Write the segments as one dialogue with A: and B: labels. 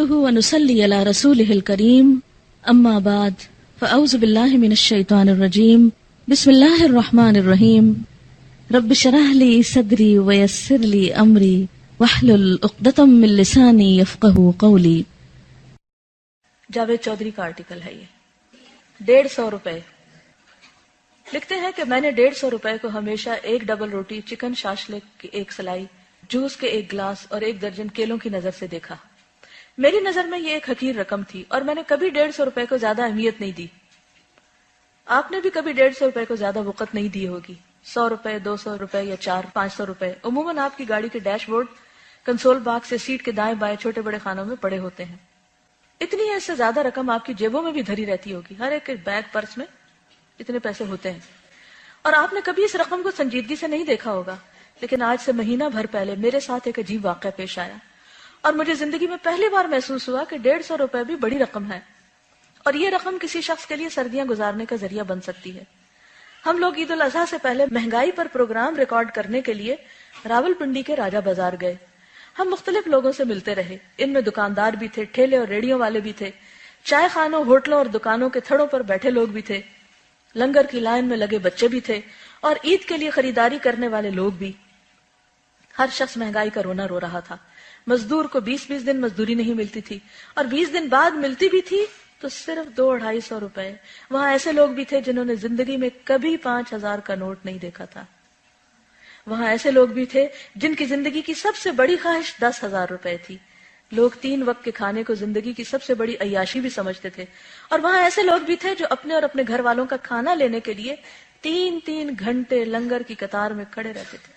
A: ونصلي على رسوله الكريم أما بعد فأعوذ بالله من الشيطان الرجيم بسم الله الرحمن الرحيم رب اشرح لي صدري ويسر لي أمري واحلل عقدة من لساني يفقهوا قولي۔
B: جاوید چودھری کا آرٹیکل ہے یہ 150 روپے لکھتے ہیں کہ میں نے 150 روپے کو ہمیشہ ایک ڈبل روٹی، چکن شاشلک کی ایک سلائی، جوس کے ایک گلاس اور ایک درجن کیلوں کی نظر سے دیکھا۔ میری نظر میں یہ ایک حقیر رقم تھی اور میں نے کبھی 150 روپے کو زیادہ اہمیت نہیں دی۔ آپ نے بھی کبھی 150 روپے کو زیادہ وقت نہیں دی ہوگی۔ 100 روپے، 200 روپے یا 400-500 روپے عموماً آپ کی گاڑی کے ڈیش بورڈ، کنسول باکس سے سیٹ کے دائیں بائیں چھوٹے بڑے خانوں میں پڑے ہوتے ہیں۔ اتنی ہے، اس سے زیادہ رقم آپ کی جیبوں میں بھی دھری رہتی ہوگی، ہر ایک کے بیگ پرس میں اتنے پیسے ہوتے ہیں، اور آپ نے کبھی اس رقم کو سنجیدگی سے نہیں دیکھا ہوگا۔ لیکن آج سے مہینہ بھر پہلے میرے ساتھ ایک عجیب واقعہ پیش آیا اور مجھے زندگی میں پہلی بار محسوس ہوا کہ 150 روپے بھی بڑی رقم ہے، اور یہ رقم کسی شخص کے لیے سردیاں گزارنے کا ذریعہ بن سکتی ہے۔ ہم لوگ عید الاضحیٰ سے پہلے مہنگائی پر پروگرام ریکارڈ کرنے کے لیے راولپنڈی کے راجہ بازار گئے۔ ہم مختلف لوگوں سے ملتے رہے، ان میں دکاندار بھی تھے، ٹھیلے اور ریڑیوں والے بھی تھے، چائے خانوں، ہوٹلوں اور دکانوں کے تھڑوں پر بیٹھے لوگ بھی تھے، لنگر کی لائن میں لگے بچے بھی تھے، اور عید کے لیے خریداری کرنے والے لوگ بھی۔ ہر شخص مہنگائی کا رونا رو رہا تھا۔ مزدور کو 20-20 دن مزدوری نہیں ملتی تھی، اور 20 دن بعد ملتی بھی تھی تو صرف 200-250 روپے۔ وہاں ایسے لوگ بھی تھے جنہوں نے زندگی میں کبھی 5000 کا نوٹ نہیں دیکھا تھا۔ وہاں ایسے لوگ بھی تھے جن کی زندگی کی سب سے بڑی خواہش 10,000 روپے تھی۔ لوگ 3 وقت کے کھانے کو زندگی کی سب سے بڑی عیاشی بھی سمجھتے تھے، اور وہاں ایسے لوگ بھی تھے جو اپنے اور اپنے گھر والوں کا کھانا لینے کے لیے 3-3 گھنٹے لنگر کی قطار میں کھڑے رہتے تھے۔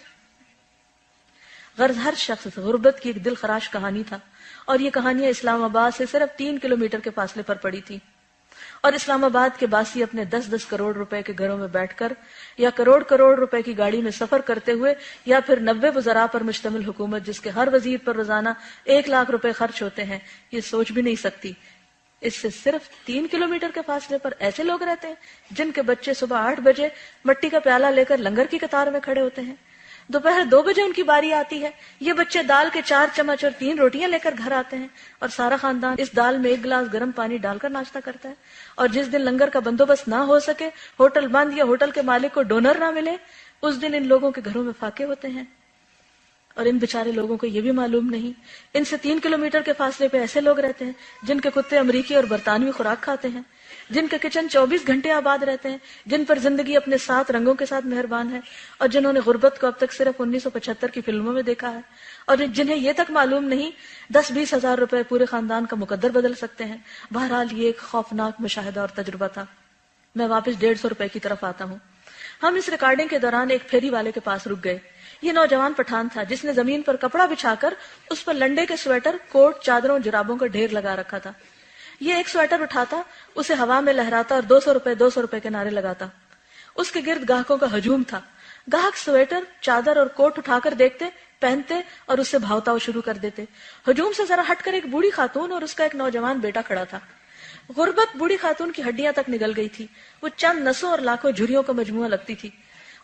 B: غرض ہر شخص غربت کی ایک دل خراش کہانی تھا، اور یہ کہانیاں اسلام آباد سے صرف 3 کلومیٹر کے فاصلے پر پڑی تھی، اور اسلام آباد کے باسی اپنے 10-10 کروڑ روپے کے گھروں میں بیٹھ کر، یا کروڑ روپے کی گاڑی میں سفر کرتے ہوئے، یا پھر 90 وزراء پر مشتمل حکومت جس کے ہر وزیر پر روزانہ 1 لاکھ روپے خرچ ہوتے ہیں، یہ سوچ بھی نہیں سکتی۔ اس سے صرف 3 کلومیٹر کے فاصلے پر ایسے لوگ رہتے ہیں جن کے بچے صبح 8 بجے مٹی کا پیالہ لے کر لنگر کی قطار میں کھڑے ہوتے ہیں، دوپہر 2 بجے ان کی باری آتی ہے، یہ بچے دال کے 4 چمچ اور 3 روٹیاں لے کر گھر آتے ہیں، اور سارا خاندان اس دال میں 1 گلاس گرم پانی ڈال کر ناشتہ کرتا ہے۔ اور جس دن لنگر کا بندوبست نہ ہو سکے، ہوٹل بند یا ہوٹل کے مالک کو ڈونر نہ ملے، اس دن ان لوگوں کے گھروں میں فاقے ہوتے ہیں، اور ان بیچارے لوگوں کو یہ بھی معلوم نہیں۔ ان سے 3 کلومیٹر کے فاصلے پہ ایسے لوگ رہتے ہیں جن کے کتے امریکی اور برطانوی خوراک کھاتے ہیں، جن کے کچن 24 گھنٹے آباد رہتے ہیں، جن پر زندگی اپنے 7 رنگوں کے ساتھ مہربان ہے، اور جنہوں نے غربت کو اب تک صرف 1975 کی فلموں میں دیکھا ہے، اور جنہیں یہ تک معلوم نہیں 10-20 ہزار روپے پورے خاندان کا مقدر بدل سکتے ہیں۔ بہرحال یہ ایک خوفناک مشاہدہ اور تجربہ تھا۔ میں واپس 150 روپے کی طرف آتا ہوں۔ ہم اس ریکارڈنگ کے دوران ایک پھیری والے کے پاس رک گئے۔ یہ نوجوان پٹھان تھا جس نے زمین پر کپڑا بچھا کر اس پر لنڈے کے سویٹر، کوٹ، چادروں، جرابوں کا ڈھیر لگا رکھا تھا۔ یہ ایک سویٹر اٹھاتا، اسے ہوا میں لہراتا اور 200 روپے کے نعرے لگاتا۔ اس کے گرد گاہکوں کا ہجوم تھا۔ گاہک سویٹر، چادر اور کوٹ اٹھا کر دیکھتے، پہنتے اور اس سے بھاؤتاؤ شروع کر دیتے۔ ہجوم سے ذرا ہٹ کر ایک بوڑھی خاتون اور اس کا ایک نوجوان بیٹا کھڑا تھا۔ غربت بوڑھی خاتون کی ہڈیاں تک نگل گئی تھی، وہ چند نسوں اور لاکھوں جھریوں کا مجموعہ لگتی تھی۔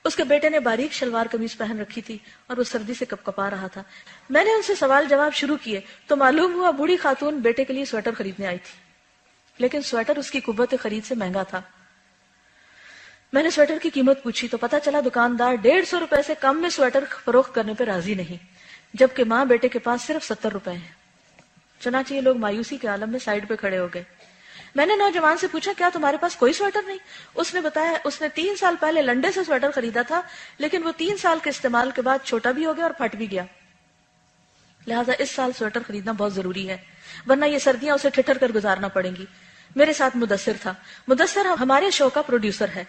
B: اس کے بیٹے نے باریک شلوار قمیض پہن رکھی تھی اور وہ سردی سے کپکپا رہا تھا۔ میں نے ان سے سوال جواب شروع کیے تو معلوم ہوا بوڑھی خاتون بیٹے کے لیے سویٹر خریدنے آئی تھی، لیکن سویٹر اس کی قوت خرید سے مہنگا تھا۔ میں نے سویٹر کی قیمت پوچھی تو پتا چلا دکاندار 150 روپے سے کم میں سویٹر فروخت کرنے پہ راضی نہیں، جبکہ ماں بیٹے کے پاس صرف 70 روپے ہیں۔ چنانچہ یہ لوگ مایوسی کے عالم میں سائڈ پہ کھڑے ہو گئے۔ میں نے نوجوان سے پوچھا کیا تمہارے پاس کوئی سویٹر نہیں؟ اس نے بتایا اس نے 3 سال پہلے لنڈے سے سویٹر خریدا تھا، لیکن وہ 3 سال کے استعمال کے بعد چھوٹا بھی ہو گیا اور پھٹ بھی گیا، لہٰذا اس سال سویٹر خریدنا بہت ضروری ہے، ورنہ یہ سردیاں اسے ٹھٹر کر گزارنا پڑیں گی۔ میرے ساتھ مدثر تھا۔ مدثر ہمارے شو کا پروڈیوسر ہے۔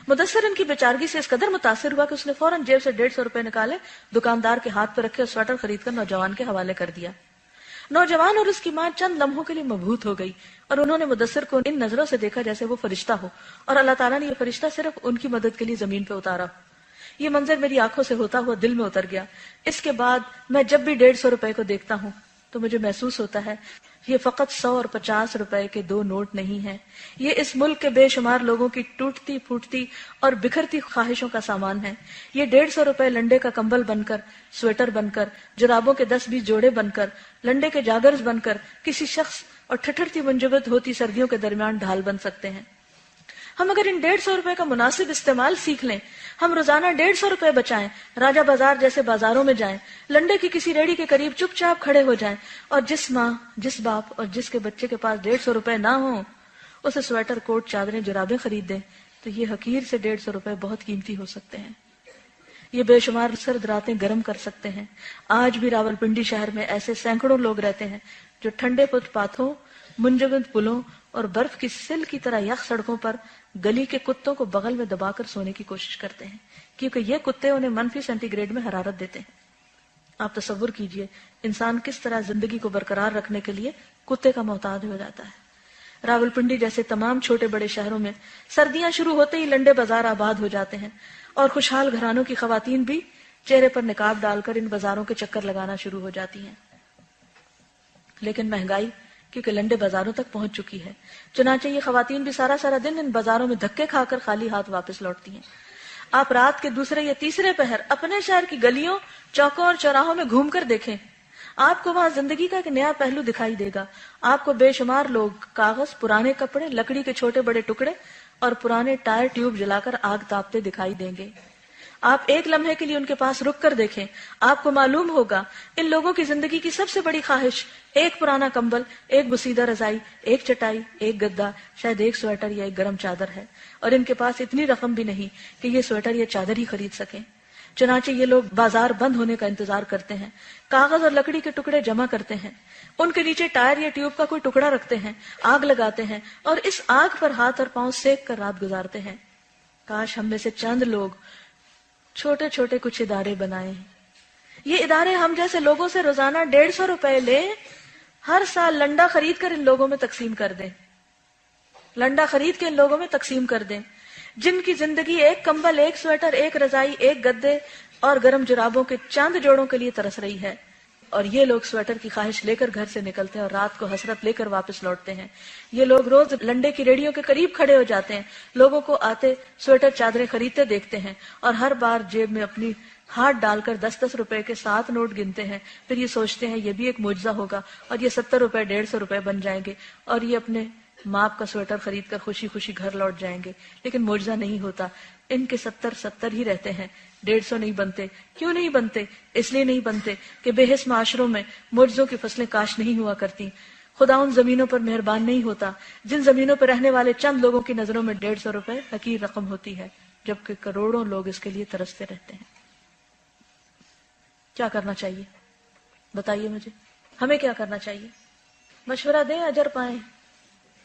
B: مدثر ان کی بیچارگی سے اس قدر متاثر ہوا کہ اس نے فوراً جیب سے 150 روپے نکالے، دکاندار کے ہاتھ پہ رکھے اور سویٹر خرید کر نوجوان کے حوالے کر دیا۔ نوجوان اور اس کی ماں چند لمحوں کے لیے مبہوت ہو گئی، اور انہوں نے مدثر کو ان نظروں سے دیکھا جیسے وہ فرشتہ ہو، اور اللہ تعالیٰ نے یہ فرشتہ صرف ان کی مدد کے لیے زمین پہ اتارا۔ یہ منظر میری آنکھوں سے ہوتا ہوا دل میں اتر گیا۔ اس کے بعد میں جب بھی 150 روپے کو دیکھتا ہوں تو مجھے محسوس ہوتا ہے یہ فقط 100 اور 50 روپے کے 2 نوٹ نہیں ہیں، یہ اس ملک کے بے شمار لوگوں کی ٹوٹتی پھوٹتی اور بکھرتی خواہشوں کا سامان ہے۔ یہ 150 روپے لنڈے کا کمبل بن کر، سویٹر بن کر، جرابوں کے 10-20 جوڑے بن کر، لنڈے کے جاگرز بن کر کسی شخص اور ٹھٹھرتی منجمد ہوتی سردیوں کے درمیان ڈھال بن سکتے ہیں۔ ہم اگر ان 150 روپے کا مناسب استعمال سیکھ لیں، ہم روزانہ 150 روپے بچائیں، راجہ بازار جیسے بازاروں میں جائیں، لنڈے کی کسی ریڑھی کے قریب چپ چاپ کھڑے ہو جائیں، اور جس ماں، جس باپ اور جس کے بچے کے پاس 150 روپے نہ ہوں اسے سویٹر، کوٹ، چادریں، جرابیں خرید دیں، تو یہ حقیر سے 150 روپے بہت قیمتی ہو سکتے ہیں۔ یہ بے شمار سرد راتیں گرم کر سکتے ہیں۔ آج بھی راولپنڈی شہر میں ایسے سینکڑوں لوگ رہتے ہیں جو ٹھنڈے فٹ پاتھوں، منجمد پلوں اور برف کی سل کی طرح یخ سڑکوں پر گلی کے کتوں کو بغل میں دبا کر سونے کی کوشش کرتے ہیں، کیونکہ یہ کتے انہیں منفی سینٹی گریڈ میں حرارت دیتے ہیں۔ آپ تصور کیجئے انسان کس طرح زندگی کو برقرار رکھنے کے لیے کتے کا محتاج ہو جاتا ہے۔ راولپنڈی جیسے تمام چھوٹے بڑے شہروں میں سردیاں شروع ہوتے ہی لنڈے بازار آباد ہو جاتے ہیں، اور خوشحال گھرانوں کی خواتین بھی چہرے پر نقاب ڈال کر ان بازاروں کے چکر لگانا شروع ہو جاتی ہیں۔ لیکن مہنگائی کیونکہ لنڈے بازاروں تک پہنچ چکی ہے، چنانچہ یہ خواتین بھی سارا سارا دن ان بازاروں میں دھکے کھا کر خالی ہاتھ واپس لوٹتی ہیں۔ آپ رات کے دوسرے یا تیسرے پہر اپنے شہر کی گلیوں، چوکوں اور چوراہوں میں گھوم کر دیکھیں، آپ کو وہاں زندگی کا ایک نیا پہلو دکھائی دے گا۔ آپ کو بے شمار لوگ کاغذ، پرانے کپڑے، لکڑی کے چھوٹے بڑے ٹکڑے اور پرانے ٹائر ٹیوب جلا کر آگ تاپتے دکھائی دیں گے۔ آپ ایک لمحے کے لیے ان کے پاس رک کر دیکھیں، آپ کو معلوم ہوگا ان لوگوں کی زندگی کی سب سے بڑی خواہش ایک پرانا کمبل، ایک بسیدہ رضائی، ایک چٹائی، ایک گدا، شاید ایک سویٹر یا ایک گرم چادر ہے، اور ان کے پاس اتنی رقم بھی نہیں کہ یہ سویٹر یا چادر ہی خرید سکیں۔ چنانچہ یہ لوگ بازار بند ہونے کا انتظار کرتے ہیں، کاغذ اور لکڑی کے ٹکڑے جمع کرتے ہیں، ان کے نیچے ٹائر یا ٹیوب کا کوئی ٹکڑا رکھتے ہیں، آگ لگاتے ہیں اور اس آگ پر ہاتھ اور پاؤں سیک کر رات گزارتے ہیں۔ کاش ہم میں سے چند لوگ چھوٹے چھوٹے کچھ ادارے بنائے ہیں۔ یہ ادارے ہم جیسے لوگوں سے روزانہ 150 روپے لیں، ہر سال لنڈا خرید کر ان لوگوں میں تقسیم کر دیں، لنڈا خرید کے ان لوگوں میں تقسیم کر دیں جن کی زندگی ایک کمبل، ایک سویٹر، ایک رضائی، ایک گدے اور گرم جرابوں کے چند جوڑوں کے لیے ترس رہی ہے، اور یہ لوگ سویٹر کی خواہش لے کر گھر سے نکلتے ہیں اور رات کو حسرت لے کر واپس لوٹتے ہیں۔ یہ لوگ روز لنڈے کی ریڑھیوں کے قریب کھڑے ہو جاتے ہیں، لوگوں کو آتے سویٹر چادریں خریدتے دیکھتے ہیں، اور ہر بار جیب میں اپنی ہاتھ ڈال کر 10-10 روپے کے 7 نوٹ گنتے ہیں، پھر یہ سوچتے ہیں یہ بھی ایک معجزہ ہوگا اور یہ 70 روپے 150 روپے بن جائیں گے، اور یہ اپنے ماپ کا سویٹر خرید کر خوشی خوشی گھر لوٹ جائیں گے۔ لیکن معجزہ نہیں ہوتا، ان کے 70 ہی رہتے ہیں، 150 نہیں بنتے۔ کیوں نہیں بنتے؟ اس لیے نہیں بنتے کہ بے حس معاشروں میں معجزوں کی فصلیں کاشت نہیں ہوا کرتی۔ خدا ان زمینوں پر مہربان نہیں ہوتا جن زمینوں پر رہنے والے چند لوگوں کی نظروں میں 150 روپے حقیر رقم ہوتی ہے، جبکہ کروڑوں لوگ اس کے لیے ترستے رہتے ہیں۔ کیا کرنا چاہیے بتائیے مجھے، ہمیں کیا کرنا چاہیے؟ مشورہ دیں، اجر پائیں۔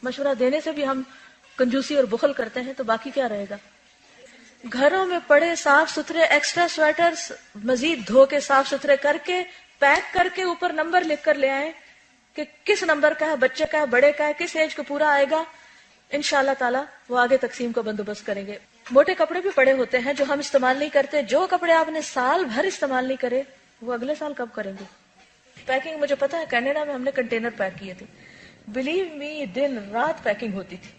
B: مشورہ دینے سے بھی ہم کنجوسی اور بخل کرتے ہیں تو باقی کیا رہے گا؟ گھروں میں پڑے صاف ستھرے ایکسٹرا سویٹرز مزید دھو کے صاف ستھرے کر کے پیک کر کے اوپر نمبر لکھ کر لے آئیں کہ کس نمبر کا ہے، بچے کا ہے، بڑے کا ہے، کس ایج کو پورا آئے گا۔ انشاءاللہ تعالی وہ آگے تقسیم کا بندوبست کریں گے۔ موٹے کپڑے بھی پڑے ہوتے ہیں جو ہم استعمال نہیں کرتے، جو کپڑے آپ نے سال بھر استعمال نہیں کرے وہ اگلے سال کب کریں گے؟ پیکنگ مجھے پتا ہے کینیڈا میں ہم نے کنٹینر پیک کیے تھے، بلیو می دن رات پیکنگ ہوتی تھی،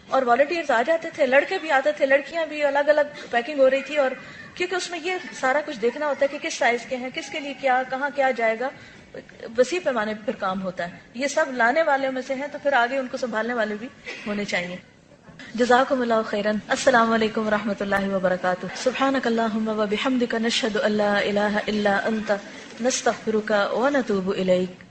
B: اور والنٹیئرز آ جاتے تھے، لڑکے بھی آتے تھے، لڑکیاں بھی، الگ الگ پیکنگ ہو رہی تھی، اور کیونکہ اس میں یہ سارا کچھ دیکھنا ہوتا ہے کہ کس سائز کے ہیں، کس کے لیے کیا، کہاں کیا جائے گا، وسیع پیمانے پہ پھر کام ہوتا ہے۔ یہ سب لانے والے میں سے ہیں تو پھر آگے ان کو سنبھالنے والے بھی ہونے چاہیے۔ جزاکم اللہ خیرا۔ السلام علیکم ورحمۃ اللہ وبرکاتہ۔ سبحانک اللہم وبحمدک، نشہد ان لا الہ الا انت، نستغفرک ونتوب الیک۔